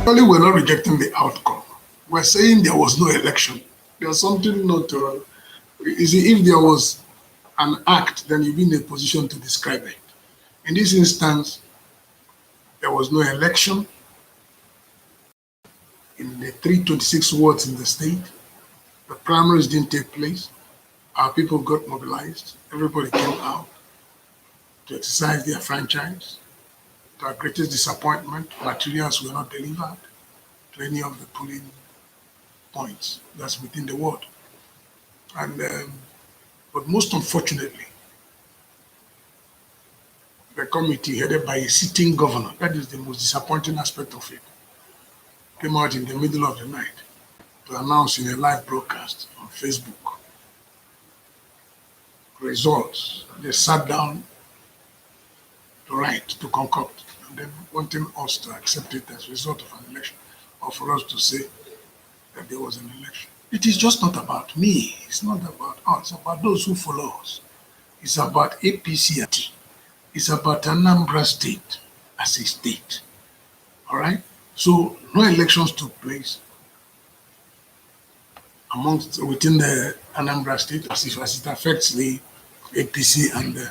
Only we're not rejecting the outcome. We're saying there was no election. There's something not. You see, if there was an act, then you'd be in a position to describe it. In this instance, there was no election in the 326 wards in the state. The primaries didn't take place. Our people got mobilized. Everybody came out to exercise their franchise. To our greatest disappointment, materials were not delivered to any of the polling points that's within the ward. And but most unfortunately, the committee headed by a sitting governor, that is the most disappointing aspect of it, came out in the middle of the night to announce in a live broadcast on Facebook results. They sat down to write, to concoct, and then wanting us to accept it as a result of an election, or for us to say that there was an election. It is just not about me. It's not about us. It's about those who follow us. It's about APC. It's about Anambra State as a state. All right? So no elections took place within the Anambra State as it affects the APC and the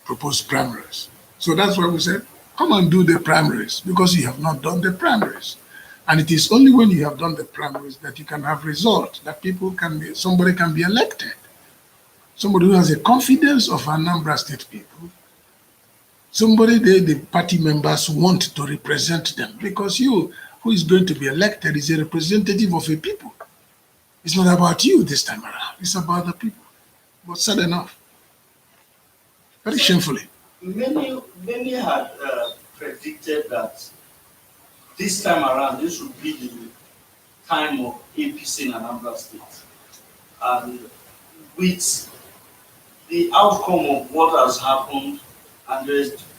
proposed primaries. So that's why we said, come and do the primaries, because you have not done the primaries. And it is only when you have done the primaries that you can have results, that somebody can be elected. Somebody who has the confidence of Anambra State people. Somebody the party members want to represent them, because you, who is going to be elected, is a representative of a people. It's not about you this time around. It's about the people. But sad enough, very shamefully. Many had predicted that this time around, this would be the time of APC in Anambra State. And with the outcome of what has happened, and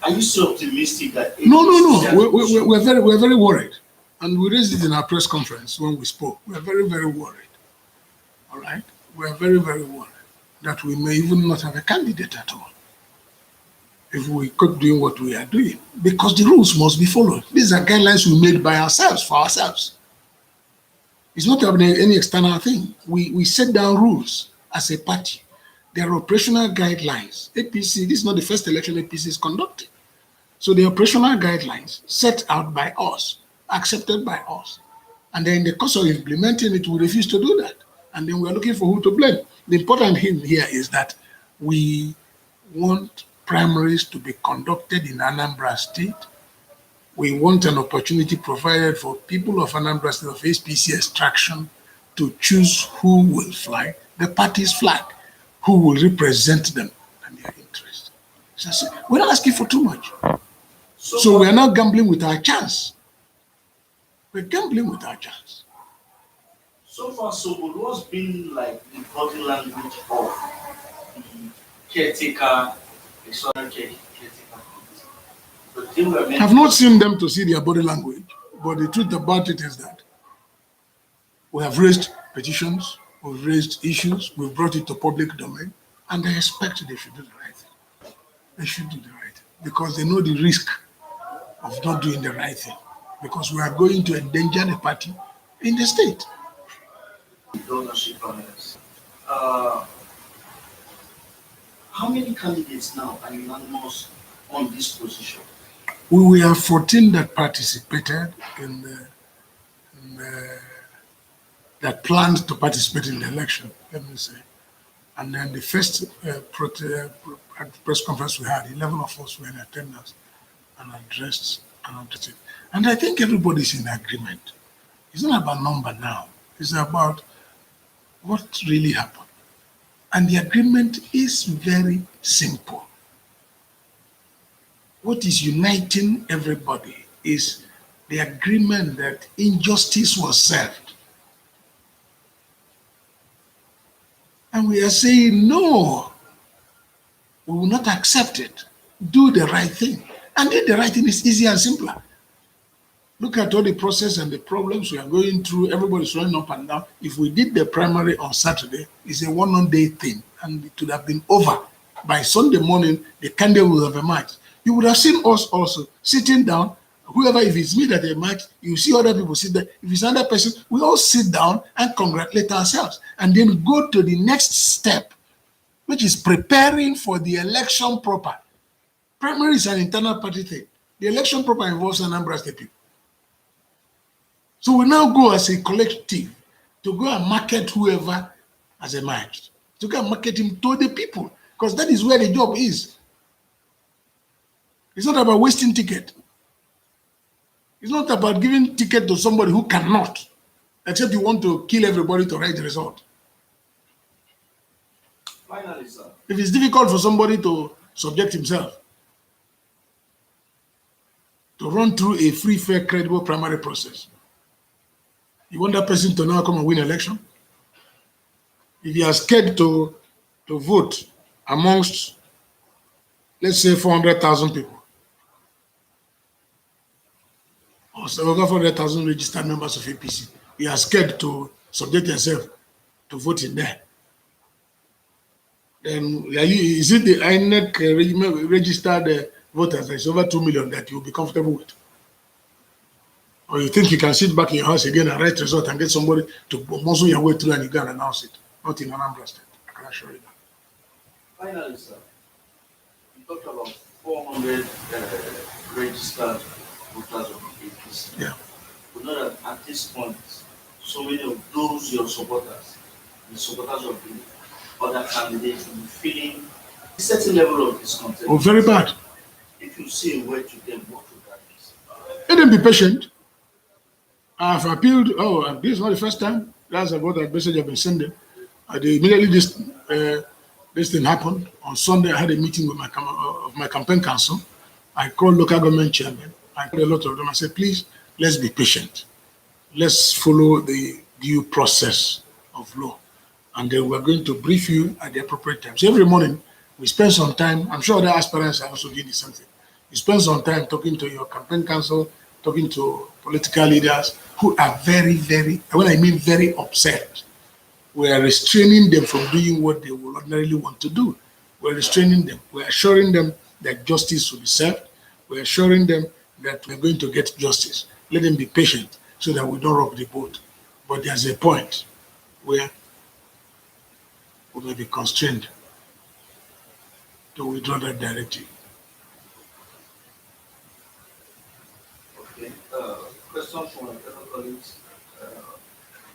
are you so optimistic that APC? No. We're very worried. And we raised it in our press conference when we spoke. We're very, very worried. All right? We're very, very worried that we may even not have a candidate at all if we keep doing what we are doing, because the rules must be followed. These are guidelines we made by ourselves, for ourselves. It's not any external thing. We set down rules as a party. There are operational guidelines. APC, this is not the first election APC is conducting. So the operational guidelines set out by us, accepted by us. And then in the course of implementing it, we refuse to do that. And then we're looking for who to blame. The important thing here is that we want primaries to be conducted in Anambra State. We want an opportunity provided for people of Anambra State of APC extraction to choose who will fly the party's flag, who will represent them and their interests. So we're not asking for too much. So we're not gambling with our chance. We're gambling with our chance. So far, so good. What's been like the body language of the caretaker? I've not seen them to see their body language, but the truth about it is that we have raised petitions, we've raised issues, we've brought it to public domain, and I expect they should do the right thing. They should do the right thing, because they know the risk of not doing the right thing, because we are going to endanger the party in the state. How many candidates now are unanimous on this position? We have 14 that participated that planned to participate in the election, let me say. And then the first press conference we had, 11 of us were in attendance and addressed it. And I think everybody's in agreement. It's not about number now. It's about what really happened. And the agreement is very simple. What is uniting everybody is the agreement that injustice was served. And we are saying, no, we will not accept it. Do the right thing. And do the right thing is easier and simpler. Look at all the process and the problems we are going through. Everybody's running up and down. If we did the primary on Saturday, it's a one-day thing, and it would have been over. By Sunday morning, the candidate would have emerged. You would have seen us also sitting down Whoever, if it's me that they march, you see other people sit there. If it's another person, we all sit down and congratulate ourselves and then go to the next step, which is preparing for the election proper. Primary is an internal party thing. The election proper involves Anambra State people. So we now go as a collective to go and market whoever has emerged, to go and market him to the people, because that is where the job is. It's not about wasting ticket. It's not about giving ticket to somebody who cannot, except you want to kill everybody to write the result. Finally, sir. If it's difficult for somebody to subject himself, to run through a free, fair, credible primary process, you want that person to now come and win election? If you are scared to vote amongst, let's say, 400,000 people, or over 400,000 registered members of APC, you are scared to subject yourself to vote in there, then is it the INEC registered voters, that's over 2 million, that you'll be comfortable with? Or you think you can sit back in your house again and write result and get somebody to muscle your way through and you can announce it? Not in Anambra State, I can assure you that. Finally, sir, you talked about 400 registered voters of the APC. Yeah. We know that at this point, so many of those your supporters, the supporters of the other candidates, will be feeling a certain level of discontent. Oh, very bad. If you say a word to them, what would that be? Let them be patient. I've appealed. Oh, this is not the first time. That's about that message I've been sending. Immediately this thing happened on Sunday. I had a meeting with my campaign council. I called local government chairman. I called a lot of them. I said, please, let's be patient. Let's follow the due process of law, and then we're going to brief you at the appropriate time. So every morning we spend some time. I'm sure other aspirants are also doing the same thing. You spend some time talking to your campaign council, talking to political leaders who are very, very, when I mean very upset. We are restraining them from doing what they would ordinarily want to do. We're restraining them. We're assuring them that justice will be served. We're assuring them that we're going to get justice. Let them be patient so that we don't rock the boat. But there's a point where we may be constrained to withdraw that directive. Okay. Question from my fellow colleagues.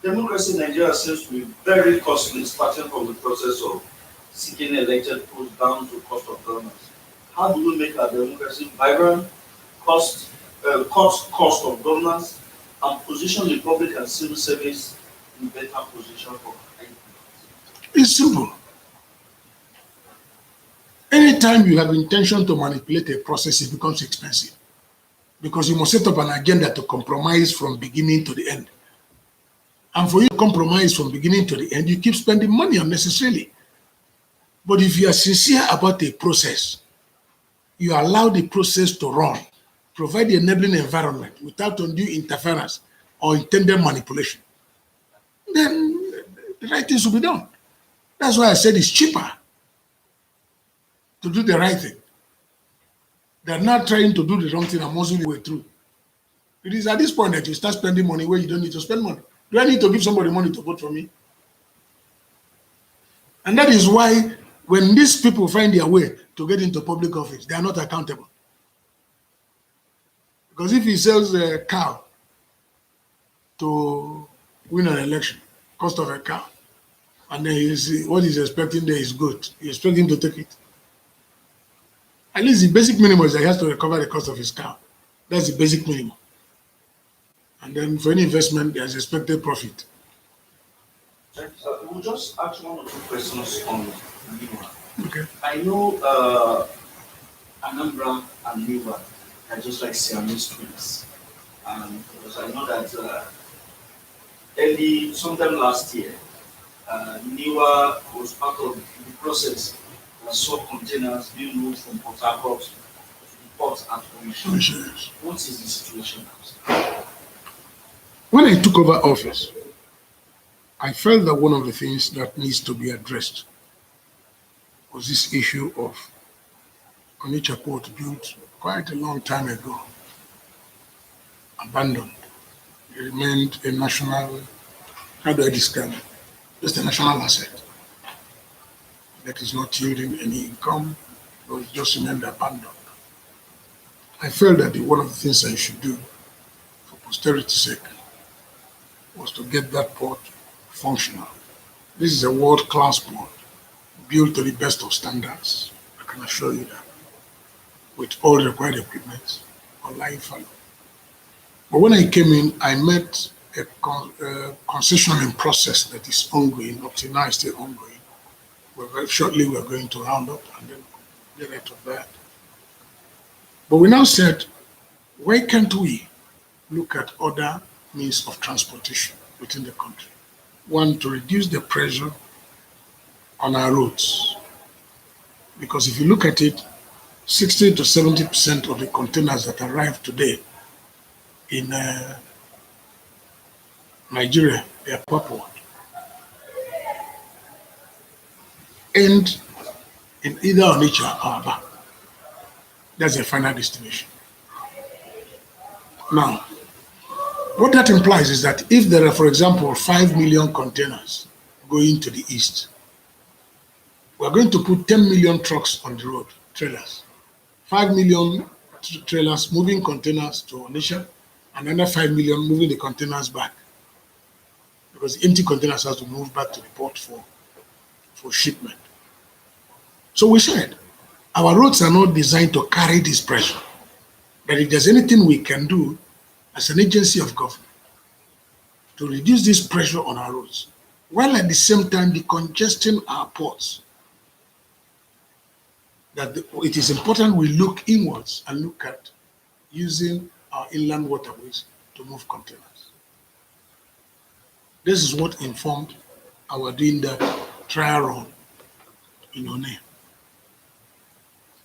Democracy in Nigeria seems to be very costly, starting from the process of seeking elected posts down to cost of governance. How do we make our democracy vibrant, cut cost of governance, and position the public and civil service in better position for It's simple. Anytime you have intention to manipulate a process, it becomes expensive, because you must set up an agenda to compromise from beginning to the end. And for you to compromise from beginning to the end, you keep spending money unnecessarily. But if you are sincere about a process, you allow the process to run, provide the enabling environment without undue interference or intended manipulation, then the right things will be done. That's why I said it's cheaper to do the right thing. They're not trying to do the wrong thing and muscle your way through. It is at this point that you start spending money where you don't need to spend money. Do I need to give somebody money to vote for me? And that is why when these people find their way to get into public office, they are not accountable. Because if he sells a cow to win an election, cost of a cow, and then what he's expecting there is good, you expect him to take it. At least the basic minimum is that he has to recover the cost of his cow. That's the basic minimum. And then for any investment, there's expected profit. We'll just ask one or two questions on Niwa. Okay. I know Anambra and Niwa are just like Siamese twins. And because I know that sometime last year, Niwa was part of the process that saw containers being moved from Port Harcourt to the port at Commission. What is the situation now? When I took over office, I felt that one of the things that needs to be addressed was this issue of Onitsha Port, built quite a long time ago. abandoned. It remained a national, how do I describe it? Just a national asset that is not yielding any income, but it just remained abandoned. I felt that one of the things I should do for posterity's sake was to get that port functional. This is a world-class port, built to the best of standards. I can assure you that, with all the required equipment, on lying fallow. But when I came in, I met a concessioning process that is ongoing, up to now it's still ongoing. Shortly we're going to round up and then get out of that. But we now said, why can't we look at other means of transportation within the country? One, to reduce the pressure on our roads. Because if you look at it, 60 to 70% of the containers that arrive today in Nigeria, they are purport, end in either Onitsha or Aba. That's the final destination. Now, what that implies is that if there are, for example, 5 million containers going to the east, we're going to put 10 million trucks on the road, trailers. 5 million trailers moving containers to Onitsha, and another 5 million moving the containers back. Because empty containers have to move back to the port for shipment. So we said, our roads are not designed to carry this pressure. But if there's anything we can do as an agency of government to reduce this pressure on our roads, while at the same time decongesting our ports, that it is important we look inwards and look at using our inland waterways to move containers. This is what informed our doing that trial run in One.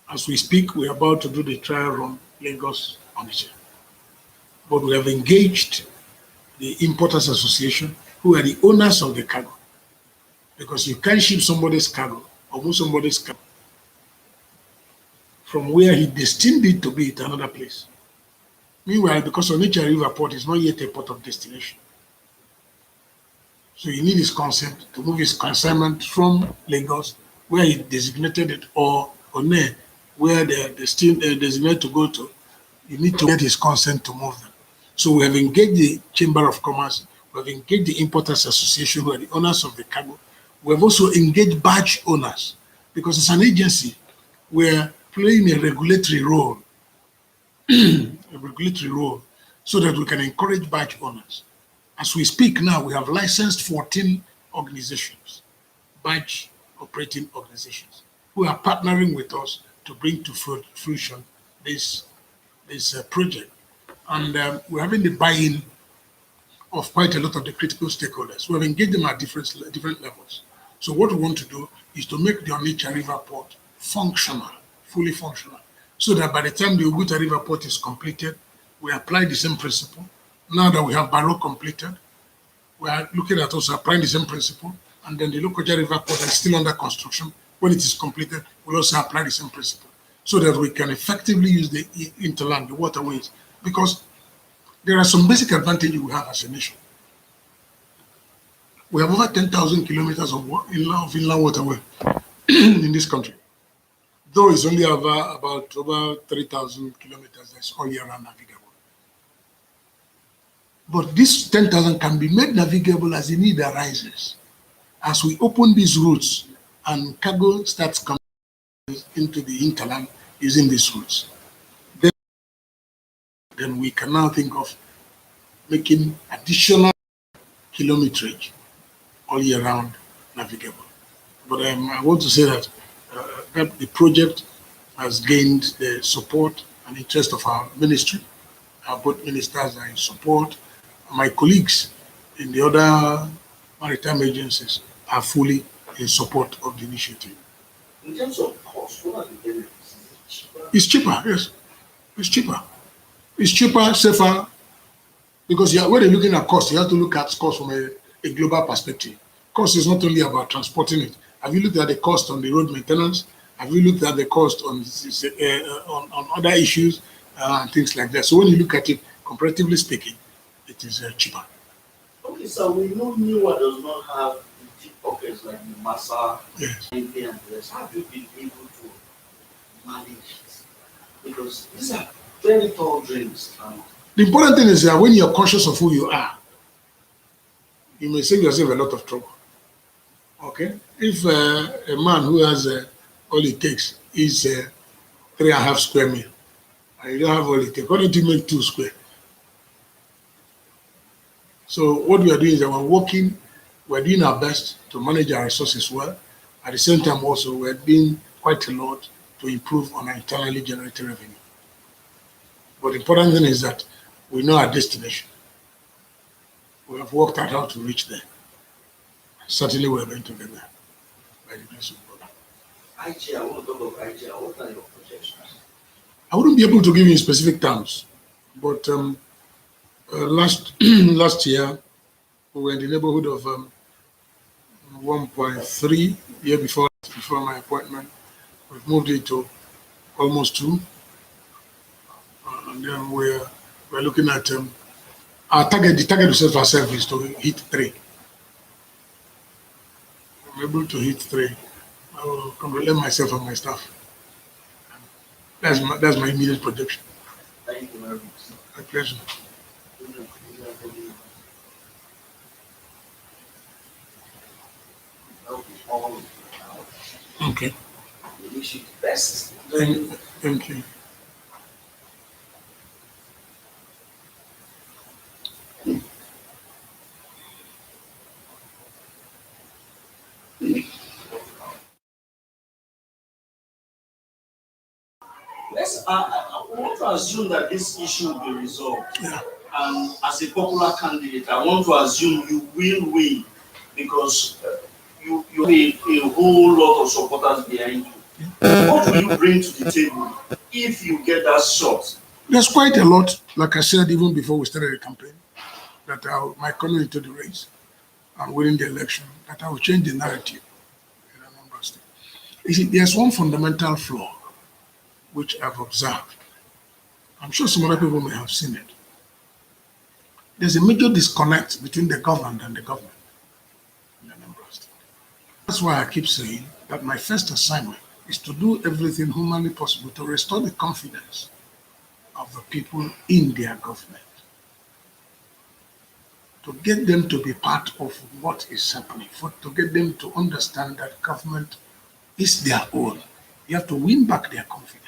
As we speak, we are about to do the trial run Lagos Onitsha. But we have engaged the Importers Association, who are the owners of the cargo. Because you can't ship somebody's cargo or move somebody's cargo from where he destined it to be to another place. Meanwhile, because Onitsha River Port is not yet a port of destination, so you need his consent to move his consignment from Lagos, where he designated it, or One, where they're designated to go to. You need to get his consent to move them. So we have engaged the Chamber of Commerce, we have engaged the Importers Association, who are the owners of the cargo. We have also engaged barge owners, because as an agency, we're playing a regulatory role, so that we can encourage barge owners. As we speak now, we have licensed 14 organizations, barge operating organizations, who are partnering with us to bring to fruition this project. And we're having the buy-in of quite a lot of the critical stakeholders. We have engaged them at different levels. So what we want to do is to make the Onitsha River Port functional, fully functional, so that by the time the Oguta River Port is completed, we apply the same principle. Now that we have Barrow completed, we are looking at also applying the same principle, and then the Lokoja River Port is still under construction. When it is completed, we'll also apply the same principle, so that we can effectively use the interland, the waterways, because there are some basic advantages we have as a nation. We have over 10,000 kilometers of inland waterway in this country, though it's only about over 3,000 kilometers that's all year round navigable. But this 10,000 can be made navigable as the need arises. As we open these routes and cargo starts coming into the hinterland using these routes, then we can now think of making additional kilometerage all year round navigable. But I want to say that the project has gained the support and interest of our ministry. Both ministers are in support. My colleagues in the other maritime agencies are fully in support of the initiative. In terms of cost, what are the benefits? It's cheaper, yes. It's cheaper. It's cheaper, safer, because when you're looking at cost, you have to look at cost from a global perspective. Cost is not only about transporting it. Have you looked at the cost on the road maintenance? Have you looked at the cost on other issues and things like that? So when you look at it, comparatively speaking, it is cheaper. Okay, so we know Newa does not have the deep pockets like the Massa, Yes. and the rest. How have you been able to manage it? Because these are very tall dreams. The important thing is that when you're conscious of who you are, you may save yourself a lot of trouble. Okay? If a man who has all it takes is 3.5 square meal, and you don't have all it takes, why don't you make 2 square? So what we are doing is that we're doing our best to manage our resources well. At the same time also, we're doing quite a lot to improve on our internally generated revenue. But the important thing is that we know our destination. We have worked out how to reach there. Certainly we're going to get there by the grace of God. IG, I want to talk about IG. What are your projections? I wouldn't be able to give you specific terms, but last year we were in the neighborhood of 1.3. Year before my appointment, we've moved it to almost 2, and then we're looking at our target. The target we set for ourselves is to hit 3. I'm able to hit 3. I will congratulate myself and my staff. That's my immediate projection. Thank you very much. My pleasure. Okay. We wish you the best. Thank you. I want to assume that this issue will be resolved. Yeah. And as a popular candidate, I want to assume you will win because you have a whole lot of supporters behind you. What will you bring to the table if you get that shot? There's quite a lot, like I said, even before we started the campaign, that might come into the race and winning the election, that I will change the narrative in Anambra State. You see, there's one fundamental flaw which I've observed. I'm sure some other people may have seen it. There's a major disconnect between the governed and the government in Anambra State. That's why I keep saying that my first assignment is to do everything humanly possible to restore the confidence of the people in their government, to get them to be part of what is happening, to get them to understand that government is their own. You have to win back their confidence.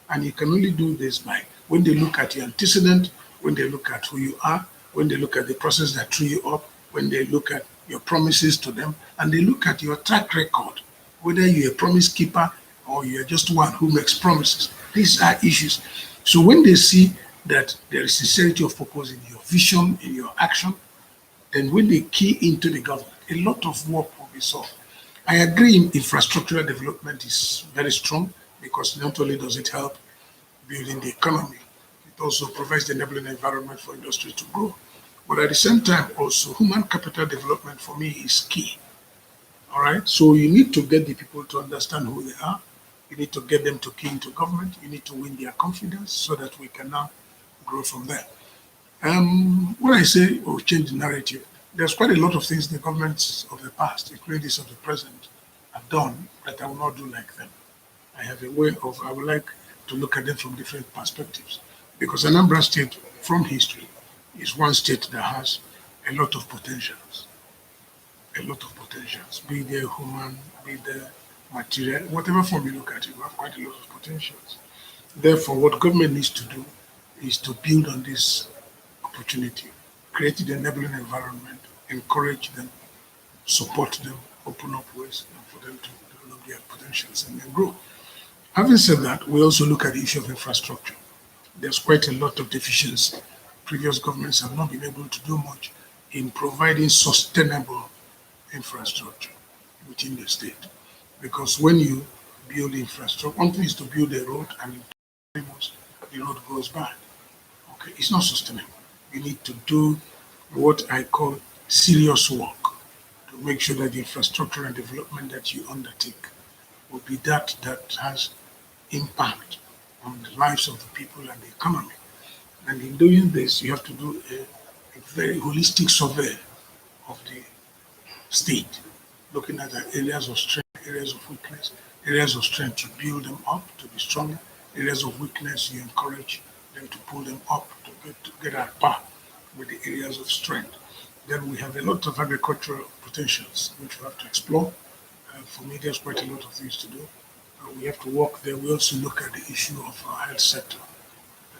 And you can only do this by when they look at your antecedent, when they look at who you are, when they look at the process that threw you up, when they look at your promises to them, and they look at your track record, whether you're a promise keeper or you're just one who makes promises. These are issues. So when they see that there is sincerity of purpose in your vision, in your action, then when they key into the government, a lot of work will be solved. I agree infrastructural development is very strong because not only does it help building the economy, it also provides the enabling environment for industry to grow. But at the same time, also, human capital development for me is key. All right? So you need to get the people to understand who they are. You need to get them to key into government. You need to win their confidence so that we can now grow from there. When I say, change the narrative, there's quite a lot of things the governments of the past, including this of the present, have done that I will not do like them. I have a way of, I would like to look at them from different perspectives. Because Anambra State, from history, is one state that has a lot of potentials. Be they human, be they material, whatever form you look at it, we have quite a lot of potentials. Therefore, what government needs to do is to build on this opportunity, create the enabling environment, encourage them, support them, open up ways for them to develop their potentials and then grow. Having said that, we also look at the issue of infrastructure. There's quite a lot of deficiency. Previous governments have not been able to do much in providing sustainable infrastructure within the state. Because when you build infrastructure, one thing is to build a road and the road goes bad. Okay, it's not sustainable. You need to do what I call serious work to make sure that the infrastructure and development that you undertake will be that has impact on the lives of the people and the economy. And in doing this, you have to do a very holistic survey of the state, looking at the areas of strength, areas of weakness, areas of strength to build them up to be stronger, areas of weakness you encourage them to pull them up to get at par with the areas of strength. Then we have a lot of agricultural potentials which we have to explore. For me, there's quite a lot of things to do. We have to work there. We also look at the issue of our health sector.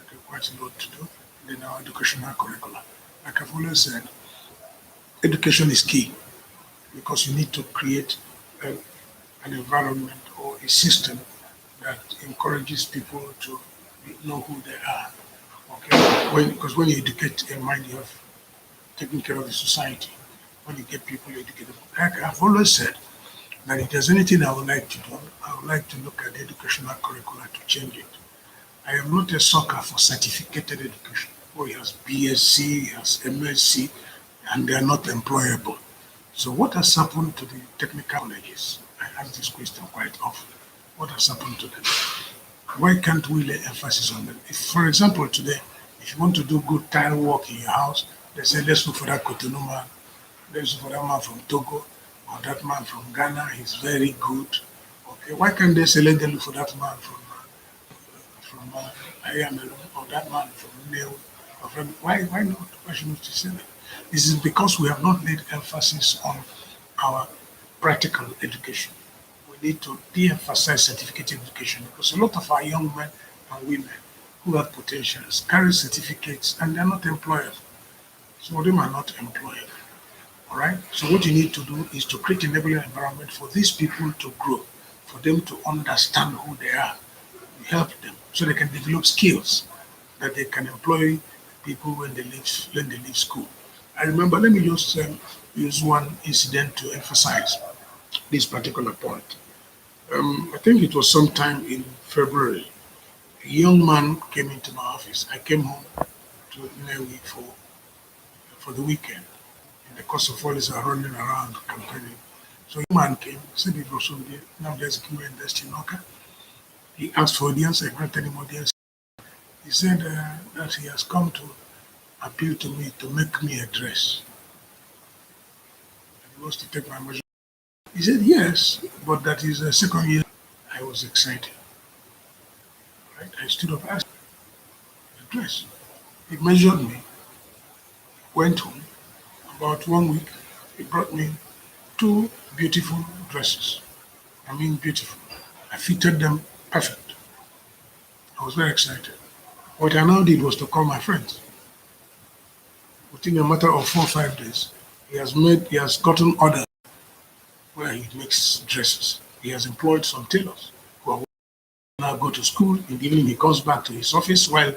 There's quite a lot to do. Then our educational curricula. Like I've always said, education is key because you need to create an environment or a system that encourages people to know who they are. Okay, because when you educate a mind, you have taken care of the society. When you get people educated, like I've always said, that if there's anything I would like to do, I would like to look at the educational curricula to change it. I am not a sucker for certificated education, where he has BSc, he has MSc, and they are not employable. So what has happened to the technical colleges? I ask this question quite often. What has happened to them? Why can't we lay emphasis on them? If, for example, today, if you want to do good tile work in your house, they say, let's look for that Cotonou man, let's look for that man from Togo, or that man from Ghana, he's very good. Okay, why can't they say, let them look for that man from Ayamelo, or that man from Neo? Why not? Why shouldn't we say that? This is because we have not laid emphasis on our practical education. We need to de-emphasize certificate education because a lot of our young men and women who have potentials carry certificates and they're not employed. Some of them are not employed. All right. So what you need to do is to create an enabling environment for these people to grow, for them to understand who they are. We help them so they can develop skills that they can employ people when they leave school. I remember. Let me just use one incident to emphasize this particular point. I think it was sometime in February. A young man came into my office. I came home to Newi for the weekend. In the course of all this, running around campaigning. So a man came, said it was there. Now there's a Kimwe industry knocker. He asked for audience, I granted him audience. He said that he has come to appeal to me to make me a dress. He wants to take my measure. He said yes, but that is the second year. I was excited. Right? I stood up, asked the dress. He measured me, went home. About 1 week, he brought me two beautiful dresses. I mean beautiful. I fitted them perfect. I was very excited. What I now did was to call my friends. Within a matter of 4 or 5 days, he has gotten orders where he makes dresses. He has employed some tailors who are now go to school. In the evening, he comes back to his office while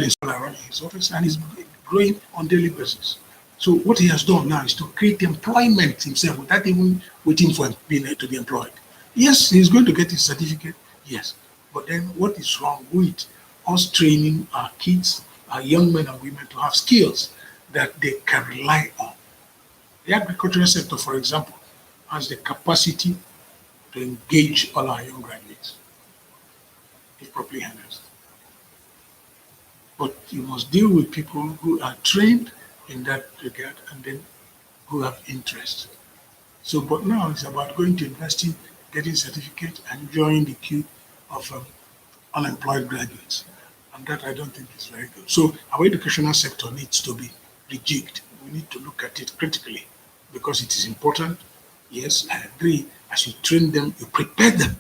he's running his office, and he's growing on daily basis. So what he has done now is to create employment himself without even waiting for being to be employed. Yes, he's going to get his certificate. Yes, but then what is wrong with us training our kids, our young men and women to have skills that they can rely on? The agricultural sector, for example, has the capacity to engage all our young graduates if properly harnessed. But you must deal with people who are trained in that regard and then who have interest. So, but now it's about going to university, getting certificate, and joining the queue of unemployed graduates. And that I don't think is very good. So our educational sector needs to be rejigged. We need to look at it critically because it is important. Yes, I agree. As you train them, you prepare them.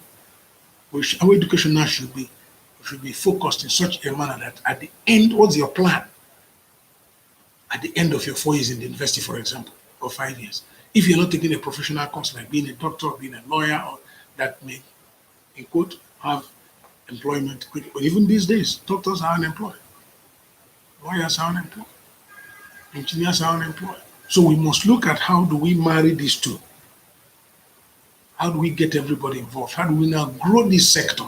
Our education now should be focused in such a manner that at the end, what's your plan? At the end of your 4 years in the university, for example, or 5 years, if you're not taking a professional course like being a doctor, being a lawyer, or that may, in quote, have employment quickly. But even these days, doctors are unemployed, lawyers are unemployed, engineers are unemployed. So we must look at how do we marry these two? How do we get everybody involved? How do we now grow this sector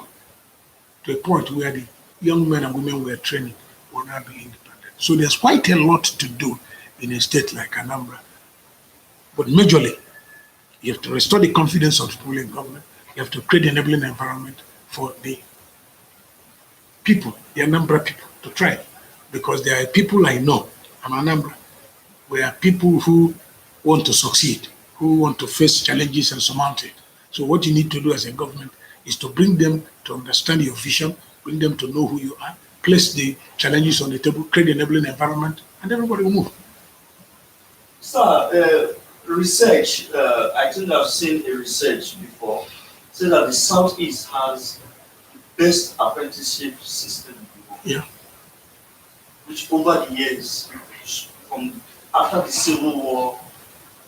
to a point where the young men and women we are training will now be independent? So there's quite a lot to do in a state like Anambra. But majorly, you have to restore the confidence of the people in government. You have to create an enabling environment for the people, the Anambra people, to thrive. because there are people I know, I'm Anambra, we are people who want to succeed, who want to face challenges and surmount it. So what you need to do as a government is to bring them to understand your vision, bring them to know who you are, place the challenges on the table, create an enabling environment, and everybody will move. Sir, research, I think I've seen a research before, say that the Southeast has the best apprenticeship system in the world. Yeah. Which over the years, from after the Civil War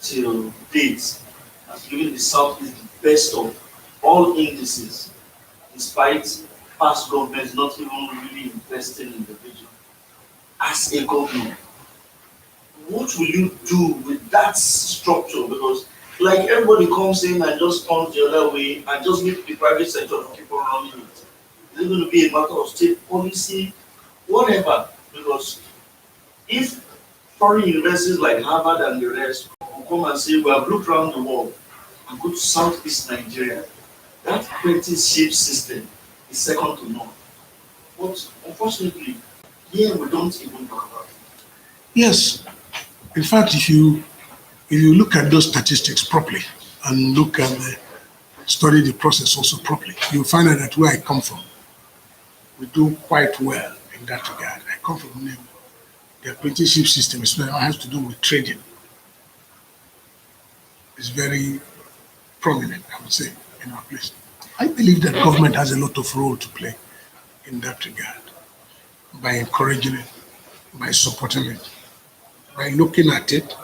till date, has given the Southeast the best of all indices, despite past governments not even really investing in the region. As a government, what will you do with that structure? Because like everybody comes in and just turns the other way and just leave the private sector to keep on running it. Is it going to be a matter of state policy, whatever? Because if foreign universities like Harvard and the rest will come and say, we have looked around the world and go to Southeast Nigeria, that apprenticeship system is second to none. But unfortunately, here we don't even talk about it. Yes. In fact, if you look at those statistics properly and look at study the process also properly, you'll find out that where I come from, we do quite well in that regard. I come from Nemo. The apprenticeship system has to do with trading. It's very prominent, I would say, in our place. I believe that government has a lot of role to play in that regard by encouraging it, by supporting it, by looking at it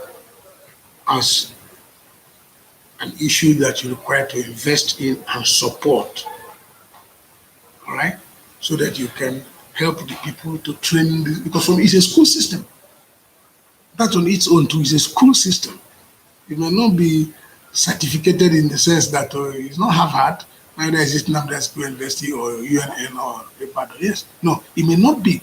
as an issue that you require to invest in and support. All right? So that you can help the people to train this, because it's a school system. That on its own too is a school system. It may not be certificated in the sense that it's not Harvard, neither is it Anambra University or UNN or Ibadan. Yes, no, it may not be,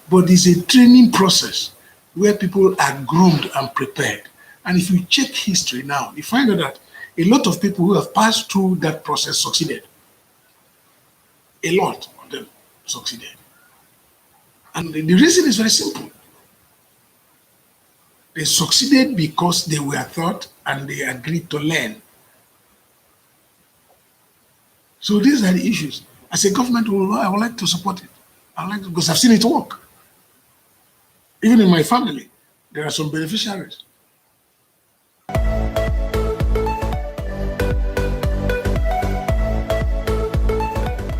but it's a training process where people are groomed and prepared. And if you check history now, you find out that a lot of people who have passed through that process succeeded. A lot of them succeeded. And the reason is very simple. They succeeded because they were taught and they agreed to learn. So these are the issues. As a government, I would like to support it. Because I've seen it work. Even in my family, there are some beneficiaries